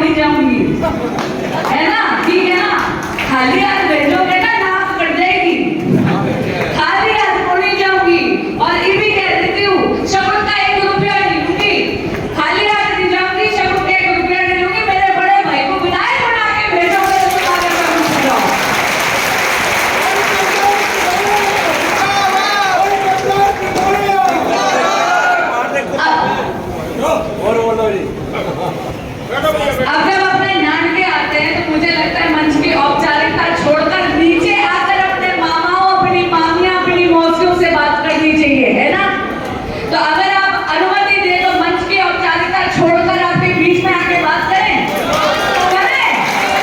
नहीं जाऊंगी, है ना? ठीक है ना? खाली हाथ भेजोगे ना नाक कट जाएगी, खाली हाथ को नहीं जाऊंगी। और ये भी कह देती हूँ, शपथ का 1 रुपया नहीं लूंगी, खाली हाथ नहीं जाऊंगी, शपथ का 1 रुपया नहीं लूंगी। मेरे बड़े भाई को विधायक बना के भेजोगे तो तुम्हारे पर जाओ। अब जब अपने नानके आते हैं तो मुझे लगता है मंच की औपचारिकता छोड़कर नीचे आकर अपने मामाओं, अपनी मामियां, अपनी मौसियों से बात करनी चाहिए, है ना? तो अगर आप अनुमति दे तो मंच की औपचारिकता छोड़कर आपके बीच में आके बात करें, तो करें,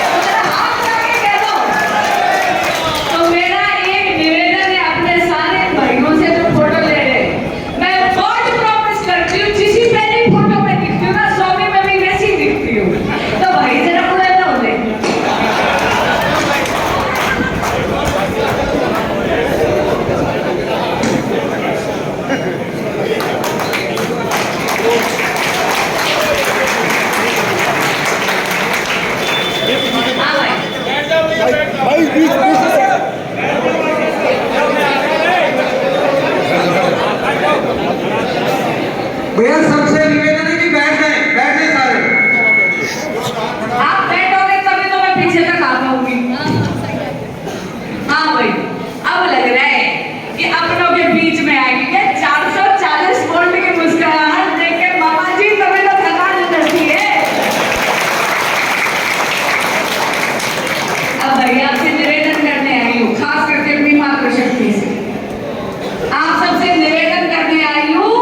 तो जरा हाथ उठा के कह दो। तो मेरा एक निवेदन है अपने सारे भाइयों से जो फोटो ले रहे हैं, मैं बहुत प्रॉमिस करती हूँ, जिसी पहली फोटो में दिखती हूँ ना, स्वामी में भी वैसी दिखती हूँ। तो भाई जरा पूरा ना हो जाए। भाई बीच भैया सबसे निवेदन है कि बैठ जाए सारे। आप बैठोगे तभी तो मैं पीछे तक आ पाऊंगी। हाँ भाई, अब लग रहा है कि अपनों के बीच में आएगी। क्या 440 वोल्ट की मुस्कुराहट देख के मामा जी तभी तो थकान उतरती है। अब भाई आपसे निवेदन करने आई हूँ, खास करके अपनी मातृशक्ति से आप सबसे निवेदन करने आई हूँ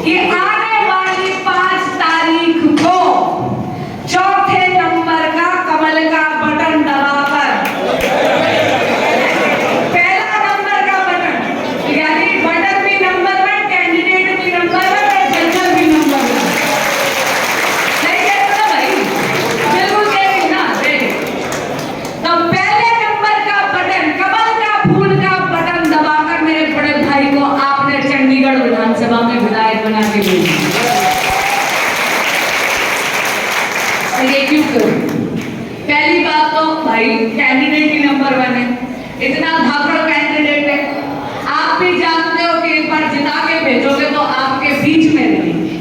कि आने वाली 5 तारीख को 4थे नंबर का कमल का बटन दबाकर, पहला नंबर का बटन, यानी बटन भी नंबर 1, कैंडिडेट भी नंबर 1 और जनरल भी नंबर 1। सही कह रहे हो ना भाई? बिल्कुल कह रही ना? तो पहले नंबर का बटन, कमल का फूल का बटन दबाकर मेरे बड़े भाई को आपने चंडीगढ़ विधानसभा में विधायक बना के भेजा। ये क्यों करूं? पहली बात तो भाई कैंडिडेट ही नंबर 1 है, इतना धाकड़ कैंडिडेट है। आप भी जानते हो कि एक बार जिता के भेजोगे तो आपके बीच में रहेंगे।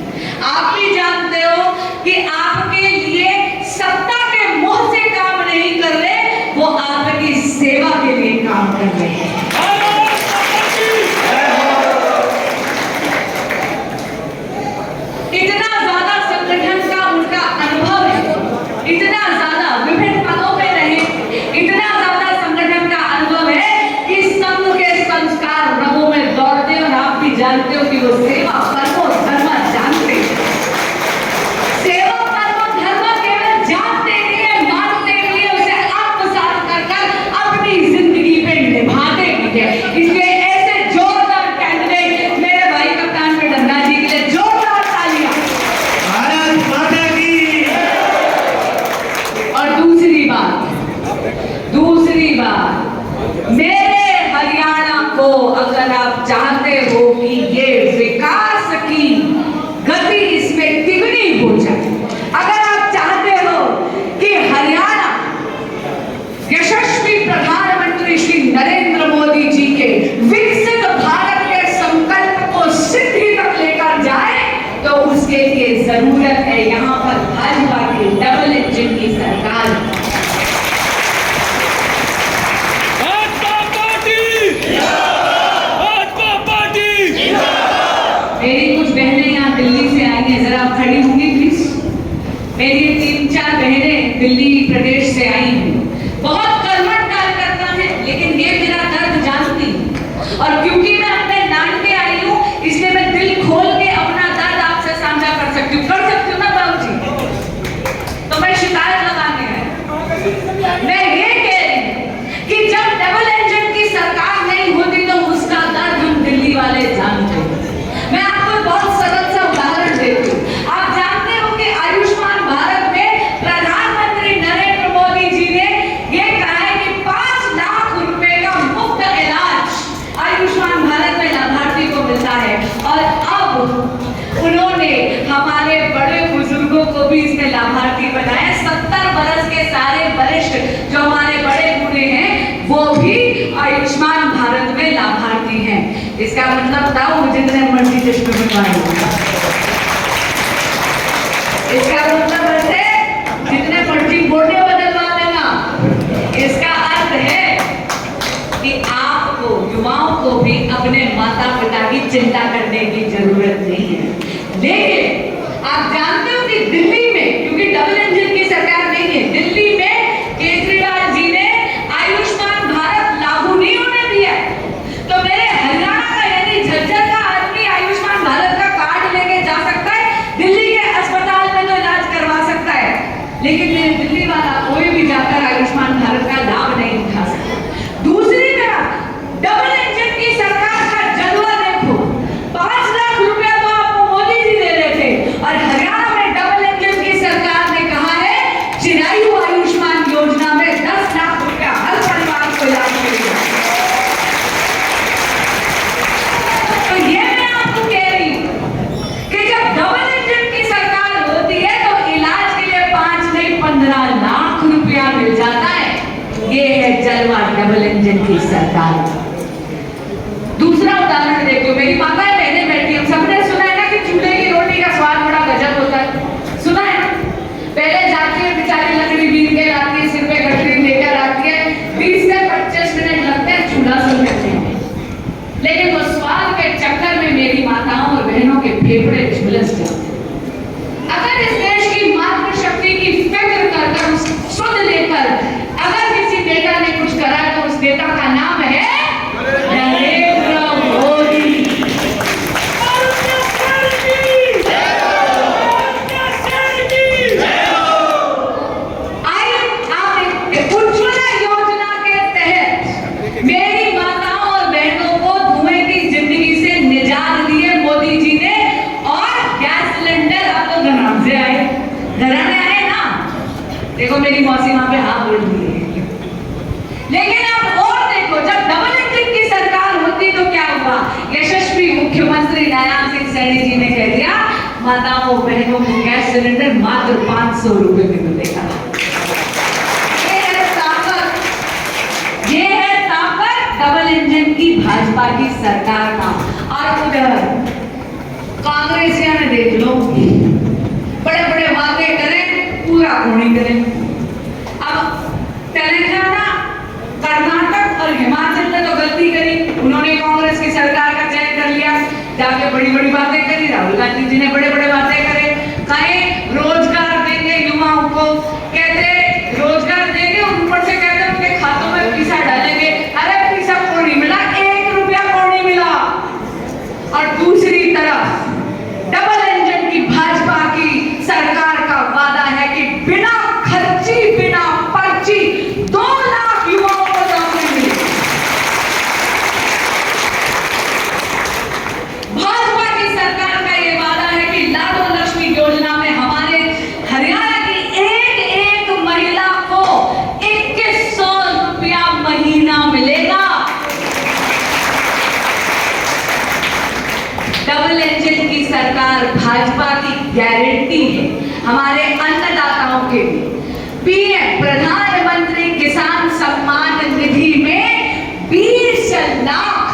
आप भी जानते हो कि आपके लिए सत्ता के मोह से काम नहीं कर रहे, वो आपकी सेवा के लिए काम कर रहे हैं। इतना ज्यादा संगठन का उनका अनुभव है, इतना ज्यादा विभिन्न पदों पे रहे, इतना ज्यादा संगठन का अनुभव है कि संघ के संस्कार रगों में दौड़ते। और आप भी जानते हो कि वो सेवा परमो धर्म जानते हैं। सेवा परमो धर्म केवल जानते नहीं है, मानते नहीं है, उसे आत्मसात कर अपनी जिंदगी पे निभाते भी है। इसलिए ऐसे जोरदार कैंडिडेट मेरे भाई कप्तान पे डन्ना जी के लिए जोरदार तालियां। भारत माता की। और दूसरी बात, मेरे हरियाणा को अगर आप चाहते हो कि ये विकास की गति इसमें तिगुनी हो जाए, अगर आप चाहते हो कि हरियाणा यशस्वी प्रधानमंत्री श्री नरेंद्र मोदी जी के विकसित भारत के संकल्प को सिद्धि तक लेकर जाए, तो उसके लिए जरूरत है यहाँ पर भाजपा की डबल इंजन की सरकार। मेरी कुछ बहनें यहाँ दिल्ली से आई हैं, जरा आप खड़ी होंगी प्लीज। मेरी 3-4 बहनें दिल्ली प्रदेश से आई हैं, बहुत कर्मठ कार्यकर्ता हैं, लेकिन ये मेरा दर्द जानती हैं। और क्योंकि मैं अपने नानके आई हूँ, इसलिए मैं दिल खोल के अपना दर्द आपसे साझा कर सकती हूँ ना बाबू जी? तो मैं शिकायत लगाने आई, मैं ये कह रही हूँ कि जब डबल इंजन की सरकार नहीं होती तो उसका दर्द हम दिल्ली वाले जानते हैं। मैं आपको बहुत सरल सा उदाहरण देती हूँ। आप जानते हो कि आयुष्मान भारत में प्रधानमंत्री नरेंद्र मोदी जी ने इसका मतलब था वो जितने मर्जी चश्मे में पाए, इसका मतलब है जितने मर्जी वोटें बदलवा देना। इसका अर्थ है कि आपको युवाओं को भी अपने माता पिता की चिंता करने की जरूरत नहीं है। लेकिन आप जानते हो कि दिल्ली में, क्योंकि डबल इंजन की सरकार नहीं है, दिल्ली में केजरीवाल जी ने आयुष्मान भारत लागू नहीं होने दिया। तो मेरे हरियाणा का यानी झज्जर का आदमी आयुष्मान भारत का कार्ड लेके जा सकता है, दिल्ली के अस्पताल में तो इलाज करवा सकता है, लेकिन मेरे दिल्ली वाला कोई भी जाकर आयुष्मान भारत का लाभ नहीं उठा सकता। दूसरी तरफ डबल इंजन की सरकार का जलवा देखो, 5 लाख रुपया तो आपको मोदी जी दे रहे थे, और हरियाणा में डबल इंजन की सरकार ने कहा है चिरायु आयुष्मान योजना में 10 लाख रुपया हर परिवार को इलाज मिलेगा। तो ये मैं आपको कह रही हूं कि जब डबल इंजन की सरकार होती है तो इलाज के लिए 5 नहीं 15 लाख रुपया मिल जाता है। ये है जलवा डबल इंजन की सरकार। दूसरा उदाहरण देखो, मेरी माताएं बहनें बैठी, हम सबने सुना है ना कि चूल्हे की रोटी का स्वाद बड़ा गजब होता है, सुना है ना? पहले जाती है बेचारी लकड़ी बीन के लाती है, सिर पे गठरी लेकर आती है, 20 से 25 मिनट लगते हैं चूल्हा सुन करते हैं, लेकिन वो स्वाद के चक्कर में मेरी माताओं और बहनों के फेफड़े झुलस जाते हैं। अगर इस देश की मातृशक्ति की फिक्र कर सुध लेकर अगर किसी नेता ने कुछ करा तो उस नेता का नाम है नरेंद्र मोदी। उज्ज्वला योजना के तहत मेरी माताओं और बहनों को धुएं की जिंदगी से निजात दिए मोदी जी ने, और गैस सिलेंडर अब तो घराने आए, घराने आए ना। देखो मेरी मौसी वहां पे हाँ बोल रही है। लेकिन अब और देखो, जब डबल इंजन की सरकार होती तो क्या हुआ? यशस्वी मुख्यमंत्री नारायण सिंह सैनी जी ने कह दिया माताओं बहनों को गैस सिलेंडर मात्र 500 रुपए में मिलेगा। ये है ताकत डबल इंजन की भाजपा की सरकार का। और उधर कांग्रेसिया ने देख लो, बड़े बड़े वादे करें, पूरा नहीं करें। अब तेलंगाना, कर्नाटक और हिमाचल ने तो गलती करी, उन्होंने कांग्रेस की सरकार का चयन कर लिया, जाके बड़ी बड़ी बातें करी। राहुल गांधी जी ने बड़े बड़े बातें करे, कहे रोजगार देंगे युवाओं को, कहते रोजगार देंगे, ऊपर से कहते उनके खातों में पैसा डालेंगे। अरे पैसा को नहीं मिला, 1 रुपया को नहीं मिला। और दूसरी तरफ डबल इंजन की भाजपा की सरकार का वादा है कि बिना खर्ची बिना पर्ची 2 लाख युवाओं को नौकरी मिलेगी। भाजपा की सरकार का ये वादा है कि लाडो लक्ष्मी योजना में हमारे हरियाणा की एक महिला को 2100 रुपया महीना मिलेगा। डबल इंजन की सरकार भाजपा की गारंटी है हमारे अन्नदाताओं के लिए। पीएम प्रधानमंत्री किसान सम्मान निधि में 20 लाख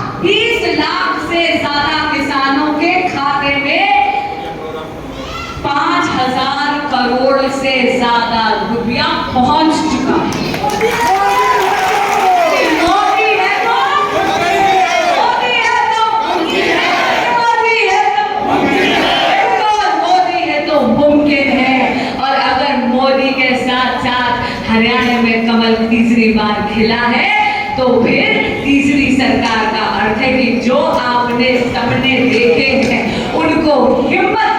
से ज्यादा किसानों के खाते में 5000 करोड़ से ज्यादा रुपया पहुंच चुका है। हरियाणा में कमल तीसरी बार खिला है तो फिर तीसरी सरकार का अर्थ है कि जो आपने सपने देखे हैं उनको हिम्मत